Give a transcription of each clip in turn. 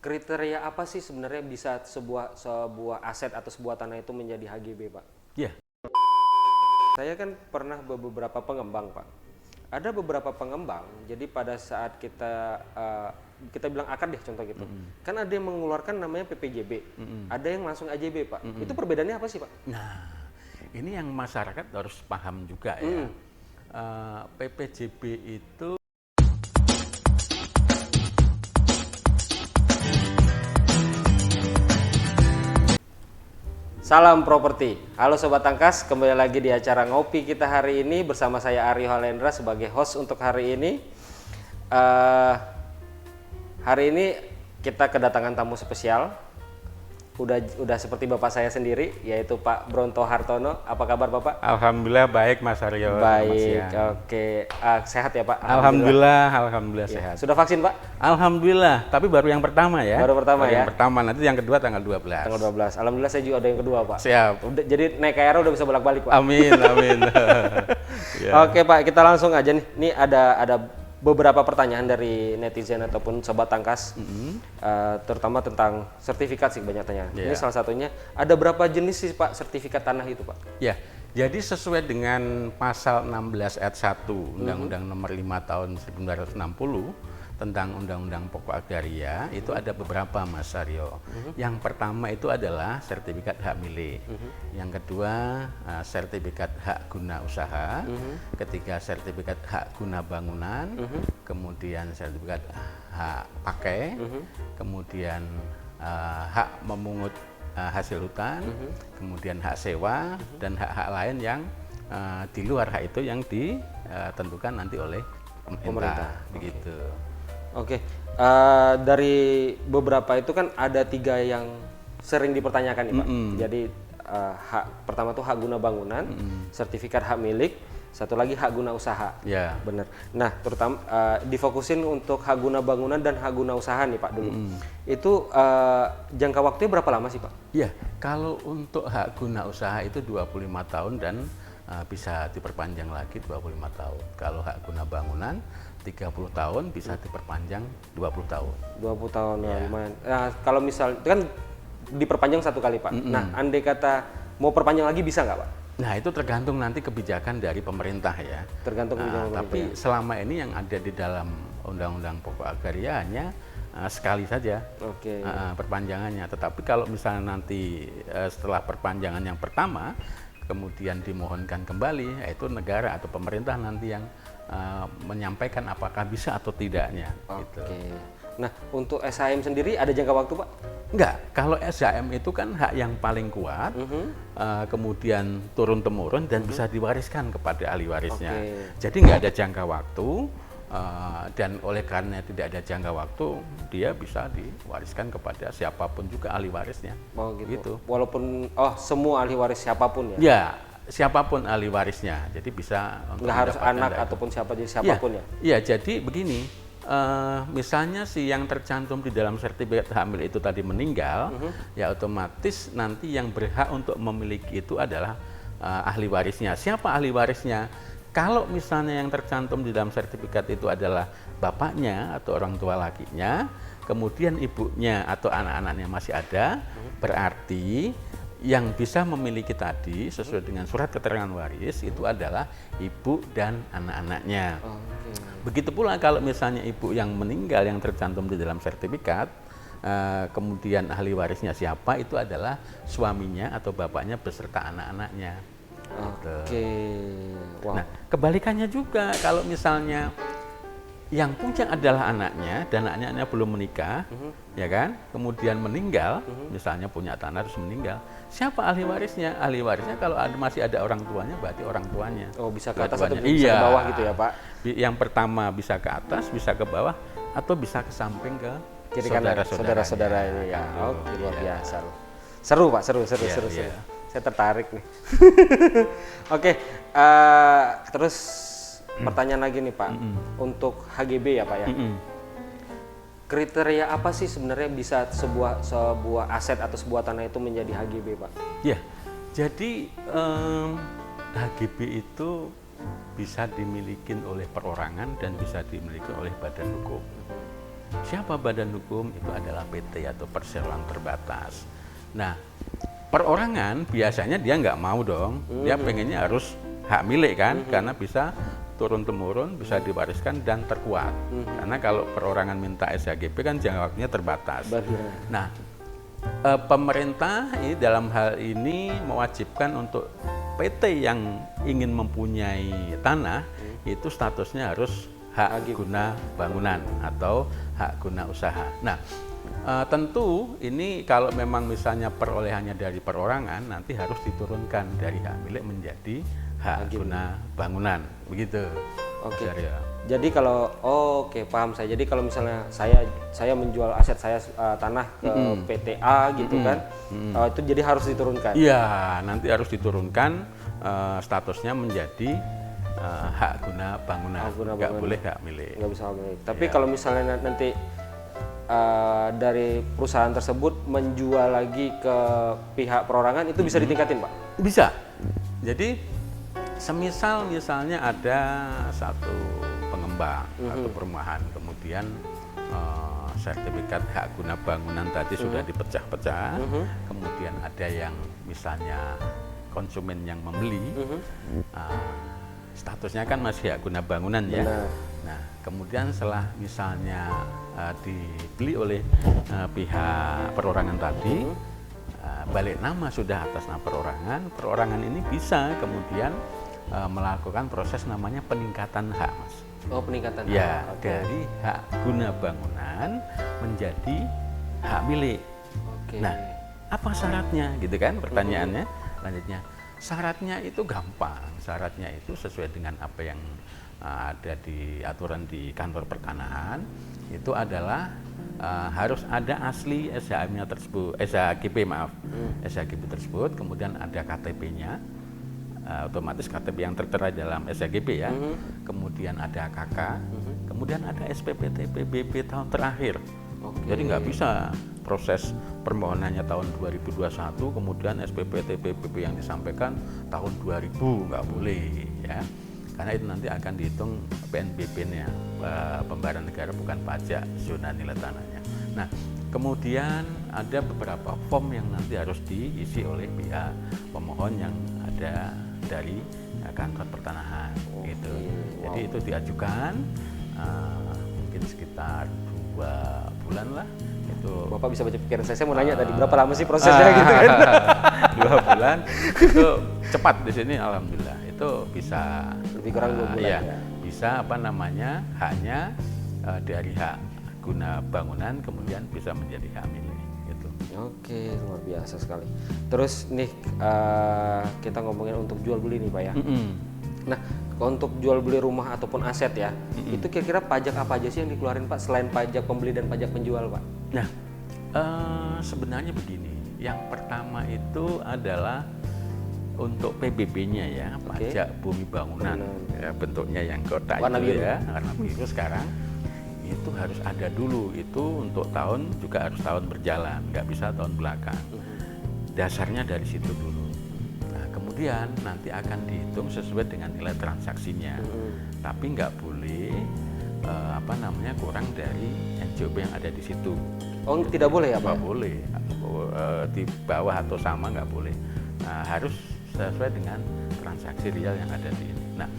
Kriteria apa sih sebenarnya bisa sebuah aset atau sebuah tanah itu menjadi HGB, Pak? Iya. Saya kan pernah beberapa pengembang, Pak. Ada beberapa pengembang, jadi pada saat kita bilang akad deh contoh gitu, kan ada yang mengeluarkan namanya PPJB, ada yang langsung AJB, Pak. Itu perbedaannya apa sih, Pak? Nah, ini yang masyarakat harus paham juga ya. PPJB itu Salam properti. Halo Sobat Tangkas, kembali lagi di acara Ngopi kita hari ini bersama saya Ari Holendra sebagai host untuk hari ini. Hari ini kita kedatangan tamu spesial. Udah seperti bapak saya sendiri, yaitu Pak Bronto Hartono. Apa kabar Bapak? Alhamdulillah baik Mas Aryo. Baik, oke. Sehat ya Pak? Alhamdulillah Ya. sehat. Sudah vaksin Pak? Alhamdulillah, tapi baru yang pertama ya. Baru pertama ya? Yang pertama, nanti yang kedua tanggal 12. Tanggal 12. Alhamdulillah saya juga ada yang kedua Pak. Siap. Jadi naik KRL udah bisa bolak-balik Pak. Amin. Ya. Oke Pak, kita langsung aja nih. Ini ada beberapa pertanyaan dari netizen ataupun Sobat Tangkas, terutama tentang sertifikat sih banyak tanya. Ini salah satunya, ada berapa jenis sih Pak sertifikat tanah itu Pak? Ya, jadi sesuai dengan pasal 16 ayat 1 Undang-Undang Nomor 5 Tahun 1960 tentang Undang-Undang Pokok Agraria, itu ada beberapa Mas Aryo. Yang pertama itu adalah sertifikat hak milik. Yang kedua sertifikat hak guna usaha. Ketiga sertifikat hak guna bangunan. Kemudian sertifikat hak pakai. Kemudian hak memungut hasil hutan. Kemudian hak sewa dan hak-hak lain yang di luar hak itu yang ditentukan nanti oleh pemerintah. Begitu. Oke, dari beberapa itu kan ada 3 yang sering dipertanyakan nih Pak. Jadi hak pertama tuh hak guna bangunan, sertifikat hak milik, satu lagi hak guna usaha. Ya. Bener. Nah, terutama difokusin untuk hak guna bangunan dan hak guna usaha nih Pak dulu. Itu jangka waktunya berapa lama sih Pak? Ya, kalau untuk hak guna usaha itu 25 tahun dan bisa diperpanjang lagi 25 tahun. Kalau hak guna bangunan 30 tahun bisa diperpanjang 20 tahun. 20 tahun ya. Lumayan. Nah, kalau misal itu kan diperpanjang 1 kali Pak. Nah, andai kata mau perpanjang lagi bisa nggak Pak? Nah, itu tergantung nanti kebijakan dari pemerintah ya. Tergantung kebijakan pemerintah. Tapi selama ini yang ada di dalam Undang-Undang Pokok Agraria hanya sekali saja perpanjangannya. Tetapi kalau misalnya nanti setelah perpanjangan yang pertama kemudian dimohonkan kembali, yaitu negara atau pemerintah nanti yang menyampaikan apakah bisa atau tidaknya. Gitu. Nah, untuk SHM sendiri ada jangka waktu Pak? Enggak, kalau SHM itu kan hak yang paling kuat, kemudian turun-temurun dan bisa diwariskan kepada ahli warisnya. Jadi nggak ada jangka waktu, dan oleh karena tidak ada jangka waktu, dia bisa diwariskan kepada siapapun juga ahli warisnya. Oh gitu. Walaupun semua ahli waris siapapun ya? Ya, siapapun ahli warisnya. Jadi bisa nggak harus anak ataupun siapapun ya? Iya, jadi begini. Misalnya si yang tercantum di dalam sertifikat hamil itu tadi meninggal, ya otomatis nanti yang berhak untuk memiliki itu adalah ahli warisnya. Siapa ahli warisnya? Kalau misalnya yang tercantum di dalam sertifikat itu adalah bapaknya atau orang tua lakinya, kemudian ibunya atau anak-anaknya masih ada, berarti yang bisa memiliki tadi sesuai dengan surat keterangan waris itu adalah ibu dan anak-anaknya. Begitu pula kalau misalnya ibu yang meninggal yang tercantum di dalam sertifikat, kemudian ahli warisnya siapa, itu adalah suaminya atau bapaknya beserta anak-anaknya. Wow. Nah, kebalikannya juga kalau misalnya yang punya adalah anaknya dan anaknya belum menikah, ya kan? Kemudian meninggal, misalnya punya tanah terus meninggal, siapa ahli warisnya? Ahli warisnya kalau masih ada orang tuanya, berarti orang tuanya. Oh, bisa ke atas atau bisa ke bawah gitu ya Pak? Yang pertama bisa ke atas, bisa ke bawah, atau bisa ke samping ke kiri kanan saudara-saudara ini ya. Oke, luar biasa. Seru Pak, seru. Saya tertarik nih. Oke, terus pertanyaan lagi nih Pak, untuk HGB ya Pak ya. Kriteria apa sih sebenarnya bisa sebuah aset atau sebuah tanah itu menjadi HGB Pak? Ya, jadi HGB itu bisa dimiliki oleh perorangan dan bisa dimiliki oleh badan hukum. Siapa badan hukum? Itu adalah PT atau perseroan terbatas. Nah, perorangan biasanya dia nggak mau dong, dia pengennya harus hak milik kan, karena bisa turun-temurun, bisa diwariskan dan terkuat. Karena kalau perorangan minta SHGP kan jangka waktunya terbatas. Benar. Nah, pemerintah ini dalam hal ini mewajibkan untuk PT yang ingin mempunyai tanah itu statusnya harus hak guna bangunan atau hak guna usaha. Nah, tentu ini kalau memang misalnya perolehannya dari perorangan nanti harus diturunkan dari hak milik menjadi hak guna bangunan, begitu. Oke. Ya. Jadi kalau oke, paham saya. Jadi kalau misalnya saya menjual aset saya tanah ke PTA gitu kan, itu jadi harus diturunkan. Iya, nanti harus diturunkan statusnya menjadi hak guna bangunan. Nggak boleh hak milik. Nggak bisa hak milik. Tapi kalau misalnya nanti dari perusahaan tersebut menjual lagi ke pihak perorangan, itu bisa ditingkatin, Pak? Bisa. Jadi misalnya ada satu pengembang atau perumahan, kemudian sertifikat hak guna bangunan tadi sudah dipecah-pecah, kemudian ada yang misalnya konsumen yang membeli, statusnya kan masih hak guna bangunan ya. Nah, kemudian setelah misalnya dibeli oleh pihak perorangan tadi, balik nama sudah atas nama perorangan ini bisa kemudian melakukan proses namanya peningkatan hak, Mas. Oh, peningkatan ya, hak. dari hak guna bangunan menjadi hak milik. Nah, apa syaratnya gitu kan pertanyaannya? Lanjutnya, syaratnya itu gampang. Syaratnya itu sesuai dengan apa yang ada di aturan di kantor pertanahan, itu adalah harus ada asli SHM-nya tersebut, SHGP tersebut, kemudian ada KTP-nya, otomatis KTP yang tertera dalam SHGP ya, kemudian ada KK, kemudian ada SPPT PBB tahun terakhir. Jadi nggak bisa proses permohonannya tahun 2021, kemudian SPPT PBB yang disampaikan tahun 2000, nggak boleh ya. Karena itu nanti akan dihitung PNBP-nya, pembayaran negara bukan pajak zona nilai tanahnya. Nah, kemudian ada beberapa form yang nanti harus diisi oleh pihak pemohon yang ada dari kantor pertanahan, gitu. Jadi itu diajukan mungkin sekitar 2 bulan lah. Itu Bapak bisa baca pikiran saya mau nanya tadi berapa lama sih prosesnya gitu kan? 2 bulan itu cepat di sini, alhamdulillah. Itu bisa lebih kurang 2 bulan ya. Bisa haknya dari hak guna bangunan kemudian bisa menjadi hak milik gitu. Oke, luar biasa sekali. Terus nih kita ngomongin untuk jual beli nih, Pak ya. Nah, untuk jual beli rumah ataupun aset ya, itu kira-kira pajak apa aja sih yang dikeluarin, Pak, selain pajak pembeli dan pajak penjual, Pak? Nah, sebenarnya begini. Yang pertama itu adalah untuk PBB-nya ya, pajak bumi bangunan. Ya, bentuknya yang kotak warna itu biru. ya, warna biru sekarang. Itu harus ada dulu, itu untuk tahun juga harus tahun berjalan, nggak bisa tahun belakang. Dasarnya dari situ dulu. Nah, kemudian nanti akan dihitung sesuai dengan nilai transaksinya. Tapi nggak boleh kurang dari NJOP yang ada di situ. Oh, tidak boleh ya, Pak? Nggak boleh, di bawah atau sama nggak boleh. Nah, harus sesuai dengan transaksi real yang ada di ini. Nah,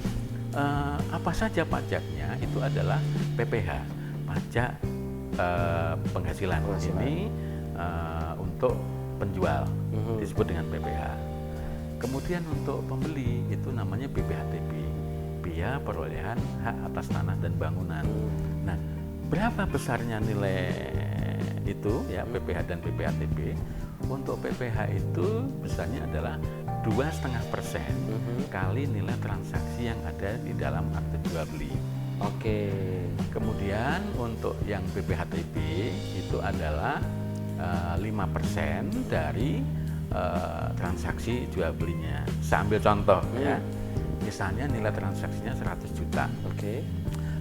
apa saja pajaknya? Itu adalah PPH, pajak penghasilan. Ini untuk penjual disebut dengan PPH. Kemudian untuk pembeli itu namanya BPHTB, biaya perolehan hak atas tanah dan bangunan. Nah, berapa besarnya nilai itu ya PPH dan BPHTB? Untuk PPH itu besarnya adalah 2,5% kali nilai transaksi yang ada di dalam akte jual beli. Kemudian untuk yang BPHTB itu adalah 5% dari transaksi jual belinya. Saya ambil contoh ya. Misalnya nilai transaksinya 100 juta.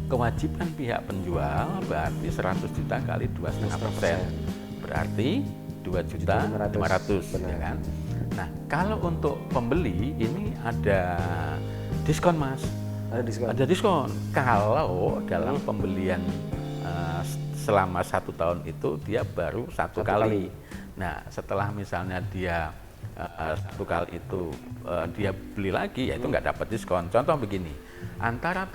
Kewajiban pihak penjual berarti 100 juta kali 2,5%. Berarti 2.500.000 ya kan. Nah, kalau untuk pembeli ini ada diskon, Mas. Ada diskon. Ada diskon. Kalau dalam pembelian selama 1 tahun itu dia baru satu kali. Nah, setelah misalnya dia 1 kali itu dia beli lagi, ya itu nggak dapat diskon. Contoh begini, antara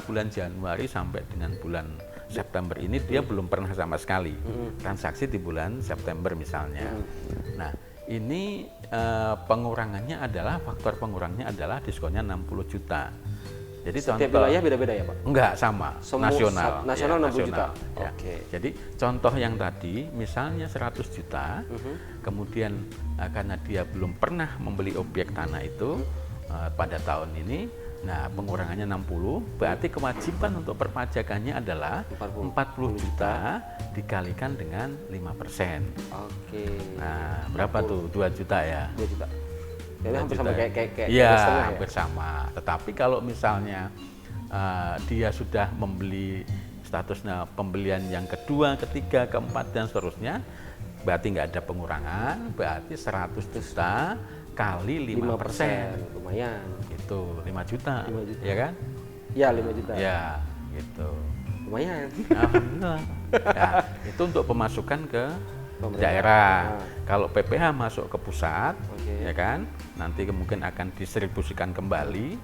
bulan Januari sampai dengan bulan September ini dia belum pernah sama sekali transaksi di bulan September misalnya. Nah, ini faktor pengurangnya adalah diskonnya 60 juta. Jadi setiap wilayah beda-beda ya Pak? Enggak, sama, nasional. Nasional ya, 60 juta? Ya. Oke. Jadi contoh yang tadi, misalnya 100 juta, kemudian karena dia belum pernah membeli objek tanah itu pada tahun ini, nah pengurangannya 60, berarti kewajiban untuk perpajakannya adalah 40 juta dikalikan dengan 5%. Oke. Nah, berapa tuh? 2 juta ya? 2 juta. Jadi hampir sama kayak ya, setengah ya? hampir sama. Tetapi kalau misalnya dia sudah membeli statusnya pembelian yang kedua, ketiga, keempat, dan seterusnya, berarti nggak ada pengurangan, berarti 100 juta kali 5%. Lumayan. Itu 5 juta, ya kan? Ya, 5 juta. Ya, gitu. Lumayan. Alhamdulillah. Ya, itu untuk pemasukan ke Pemerintah. daerah. Kalau PPH masuk ke pusat, Oke. ya kan, nanti mungkin akan didistribusikan kembali,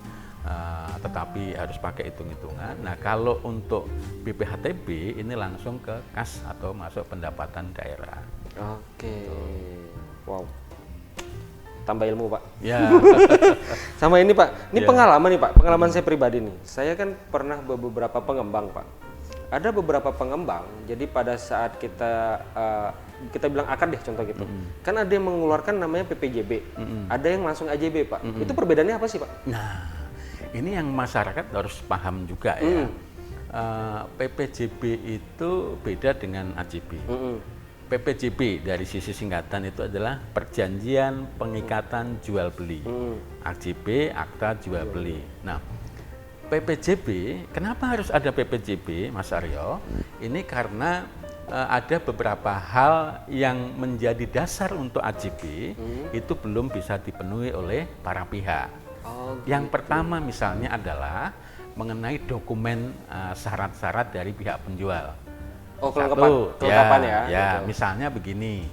tetapi harus pakai hitung-hitungan. Nah, kalau untuk BPHTB ini langsung ke kas atau masuk pendapatan daerah. Oke. Wow. Tambah ilmu Pak. Ya. Sama ini Pak, ini Ya. pengalaman nih Pak, pengalaman saya pribadi nih. Saya kan pernah beberapa pengembang Pak. Ada beberapa pengembang, jadi pada saat kita bilang akad deh contoh gitu, kan ada yang mengeluarkan namanya PPJB, ada yang langsung AJB Pak. Itu perbedaannya apa sih Pak? Nah, ini yang masyarakat harus paham juga ya. PPJB itu beda dengan AJB. PPJB dari sisi singkatan itu adalah perjanjian pengikatan jual beli. AJB akta jual beli. Nah, PPJB, kenapa harus ada PPJB, Mas Aryo? Ini karena ada beberapa hal yang menjadi dasar untuk AJB itu belum bisa dipenuhi oleh para pihak. Yang pertama misalnya adalah mengenai dokumen syarat-syarat dari pihak penjual. Kelengkapan ya. Ya, misalnya begini,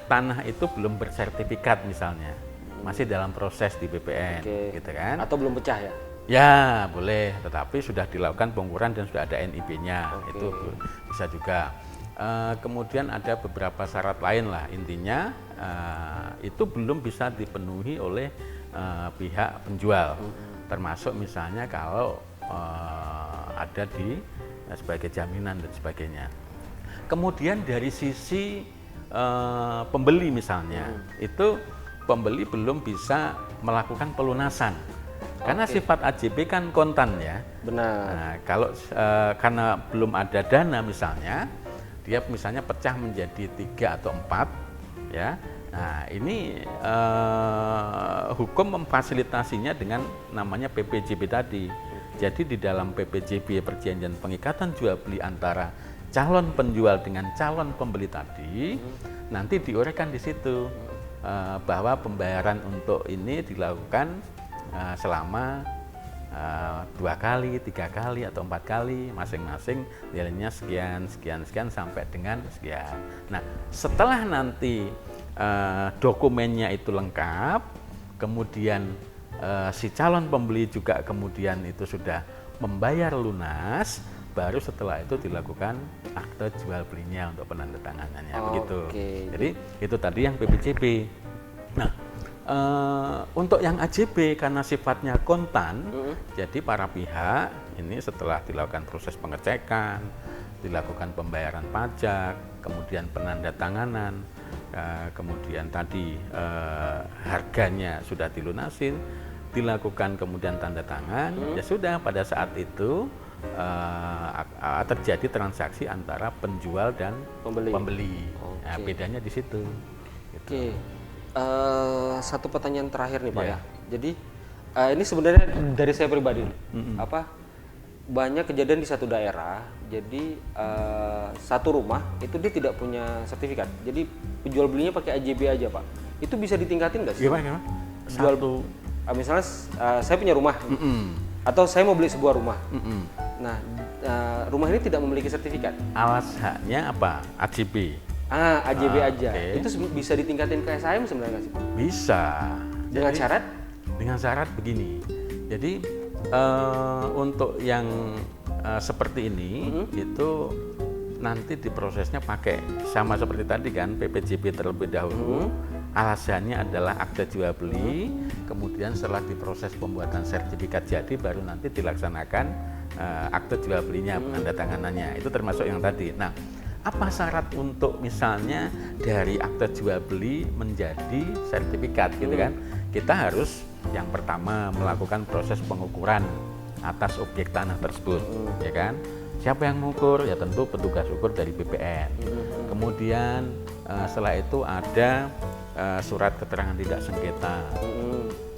tanah itu belum bersertifikat misalnya, masih dalam proses di BPN, gitu kan? Atau belum pecah ya? Ya, boleh, tetapi sudah dilakukan pengukuran dan sudah ada NIB-nya, itu bisa juga. Kemudian ada beberapa syarat lain lah, intinya itu belum bisa dipenuhi oleh pihak penjual, termasuk misalnya kalau ada sebagai jaminan dan sebagainya. Kemudian dari sisi pembeli misalnya, itu pembeli belum bisa melakukan pelunasan. Karena sifat AJB kan kontan ya. Benar. Nah, kalau karena belum ada dana misalnya, dia misalnya pecah menjadi 3 atau 4, ya. Nah, ini hukum memfasilitasinya dengan namanya PPJB tadi. Jadi di dalam PPJB, perjanjian pengikatan jual beli antara calon penjual dengan calon pembeli tadi, nanti diuraikan di situ bahwa pembayaran untuk ini dilakukan selama 2 kali, 3 kali, atau 4 kali, masing-masing nilainya sekian, sekian, sekian, sampai dengan sekian. Nah, setelah nanti dokumennya itu lengkap, kemudian si calon pembeli juga kemudian itu sudah membayar lunas, baru setelah itu dilakukan akte jual belinya untuk penandatanganannya, begitu. Jadi itu tadi yang PPJB. Nah, untuk yang AJB karena sifatnya kontan, jadi para pihak ini setelah dilakukan proses pengecekan, dilakukan pembayaran pajak, kemudian penandatanganan, kemudian tadi harganya sudah dilunasin, dilakukan kemudian tanda tangan, ya sudah pada saat itu terjadi transaksi antara penjual dan pembeli. Nah, bedanya di situ. Gitu. Satu pertanyaan terakhir nih Pak ya. Jadi ini sebenarnya dari saya pribadi, banyak kejadian di satu daerah. Jadi satu rumah itu dia tidak punya sertifikat. Jadi penjual belinya pakai AJB aja Pak. Itu bisa ditingkatin nggak sih? Gimana? Misalnya saya punya rumah, atau saya mau beli sebuah rumah. Nah, rumah ini tidak memiliki sertifikat. Alas haknya apa? AJB. AJB aja. Oke. Itu bisa ditingkatin ke SHM sebenarnya nggak sih, Pak? Bisa. Dengan Jadi, syarat? Dengan syarat begini. Jadi untuk yang seperti ini itu nanti diprosesnya pakai sama seperti tadi kan, PPJB terlebih dahulu. Alasannya adalah akte jual beli, kemudian setelah diproses pembuatan sertifikat jadi baru nanti dilaksanakan akte jual belinya, penandatanganannya. Itu termasuk yang tadi. Nah, apa syarat untuk misalnya dari akte jual beli menjadi sertifikat gitu kan? Kita harus yang pertama melakukan proses pengukuran atas objek tanah tersebut, ya kan? Siapa yang mengukur? Ya tentu petugas ukur dari BPN. Kemudian setelah itu ada surat keterangan tidak sengketa,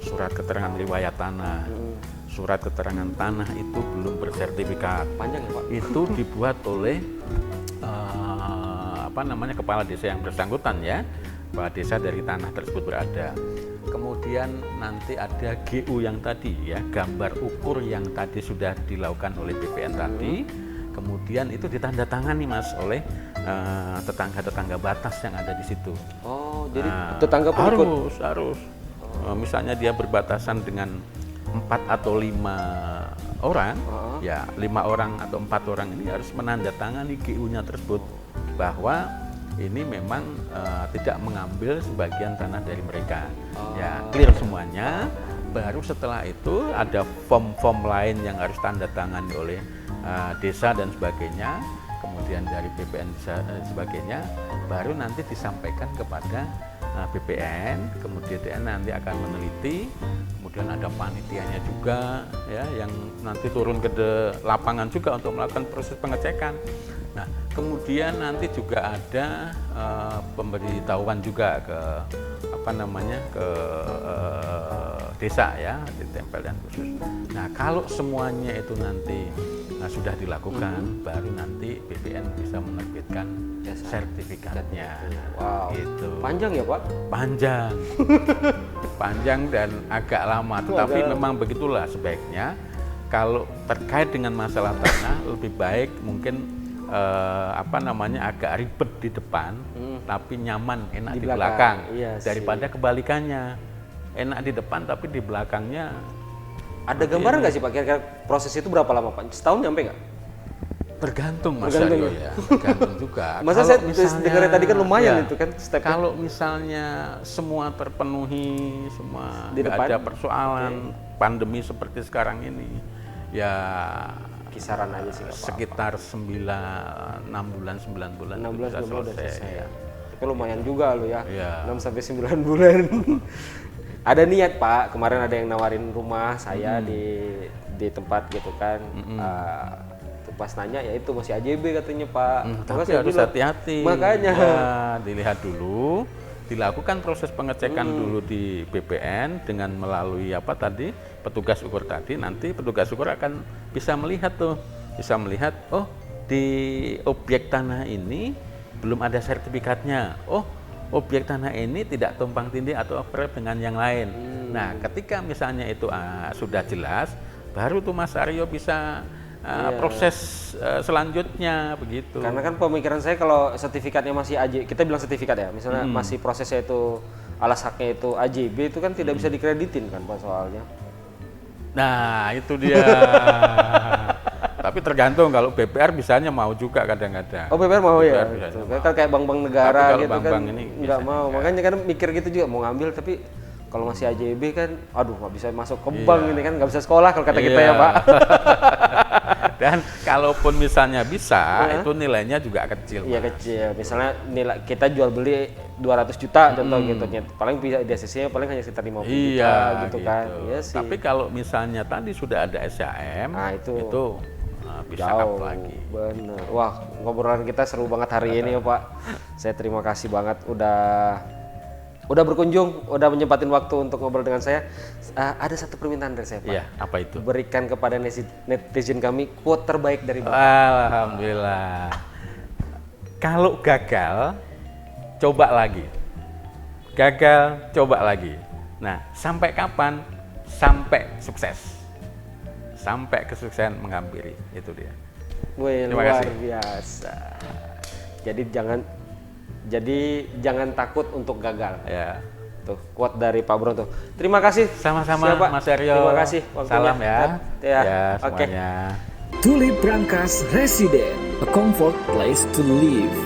surat keterangan riwayat tanah, surat keterangan tanah itu belum bersertifikat. Panjang ya, Pak? Itu dibuat oleh kepala desa yang bersangkutan ya, kepala desa dari tanah tersebut berada. Kemudian nanti ada GU yang tadi ya, gambar ukur yang tadi sudah dilakukan oleh BPN tadi. Kemudian itu ditandatangani Mas oleh tetangga-tetangga batas yang ada di situ. Oh, jadi tetangga pun ikut? Harus. Misalnya dia berbatasan dengan 4 atau 5 orang, ya 5 orang atau 4 orang ini harus menandatangani GU-nya tersebut bahwa ini memang tidak mengambil sebagian tanah dari mereka. Ya, clear semuanya. Baru setelah itu ada form-form lain yang harus tanda tangani oleh desa dan sebagainya, kemudian dari BPN dan sebagainya, baru nanti disampaikan kepada BPN, kemudian nanti akan meneliti, kemudian ada panitianya juga ya yang nanti turun ke lapangan juga untuk melakukan proses pengecekan. Nah, kemudian nanti juga ada pemberitahuan juga ke ke desa ya, ditempel dan khusus. Nah, kalau semuanya itu nanti sudah dilakukan, baru nanti BPN bisa menerbitkan sertifikatnya. Wow. Gitu. Panjang ya, Pak? Panjang. Panjang dan agak lama, tetapi memang begitulah sebaiknya. Kalau terkait dengan masalah tanah, lebih baik mungkin agak ribet di depan, tapi nyaman, enak di belakang. Iya, daripada kebalikannya, enak di depan tapi di belakangnya. Ada gambaran nggak sih Pak, kira-kira proses itu berapa lama Pak? Setahun nyampe nggak? Tergantung Mas Aryo ya, tergantung juga. Masa saya dengarnya tadi kan lumayan itu kan step. Kalau misalnya semua terpenuhi, semua Di nggak depan? ada persoalan pandemi seperti sekarang ini, ya Kisaran aja sih sekitar 6 bulan 9 bulan 6 bulan bisa udah selesai ya. Tapi lumayan juga lo ya, Iya. 6 sampai 9 bulan. Ada niat Pak, kemarin ada yang nawarin rumah saya di tempat gitu kan. Pas nanya ya itu masih AJB katanya Pak. Tapi harus hati-hati. Makanya. Ya, dilihat dulu, dilakukan proses pengecekan dulu di BPN dengan melalui petugas ukur tadi. Nanti petugas ukur akan bisa melihat oh di objek tanah ini belum ada sertifikatnya. Oh, objek tanah ini tidak tumpang tindih atau overlap dengan yang lain. Nah, ketika misalnya itu sudah jelas, baru tuh Mas Aryo bisa proses selanjutnya begitu. Karena kan pemikiran saya kalau sertifikatnya masih kita bilang sertifikat ya, misalnya masih prosesnya itu alas haknya itu AJB itu kan tidak bisa dikreditin kan Pak soalnya. Nah, itu dia. Tapi tergantung, kalau BPR misalnya mau juga kadang-kadang. Oh, BPR mau ya? Mau. Kan kayak bank-bank negara gitu bank-bank kan ini nggak mau. Makanya kan mikir gitu juga mau ngambil, tapi kalau masih AJB kan, aduh nggak bisa masuk ke bank ini kan, nggak bisa sekolah kalau kata kita ya Pak. Dan kalaupun misalnya bisa, itu nilainya juga kecil. Iya kecil. Misalnya nilai kita jual beli 200 juta contoh gitu, paling bisa DCC-nya paling hanya sekitar 50 juta gitu kan. Iya sih. Tapi kalau misalnya tadi sudah ada SHM, itu bisa up lagi. Bener. Wah, ngobrolan kita seru banget hari ini ya Pak. Saya terima kasih banget udah berkunjung, udah menyempatin waktu untuk ngobrol dengan saya. Ada satu permintaan dari saya Pak. Iya, apa itu? Berikan kepada netizen kami quote terbaik dari Bapak. Alhamdulillah. Kalau gagal, coba lagi. Gagal, coba lagi. Nah, sampai kapan? Sampai sukses. sampai kesuksesan menghampiri. Itu dia. Wih, Terima luar kasih. biasa. Jadi jangan takut untuk gagal. Ya. Tuh, quote dari Pak Bro tuh. Terima kasih. Sama-sama Siap, Pak. Mas Aryo. Terima kasih waktunya. Salam ya. Ya, Ya, oke. semuanya. Tulip Brankas Residen, a comfort place to live.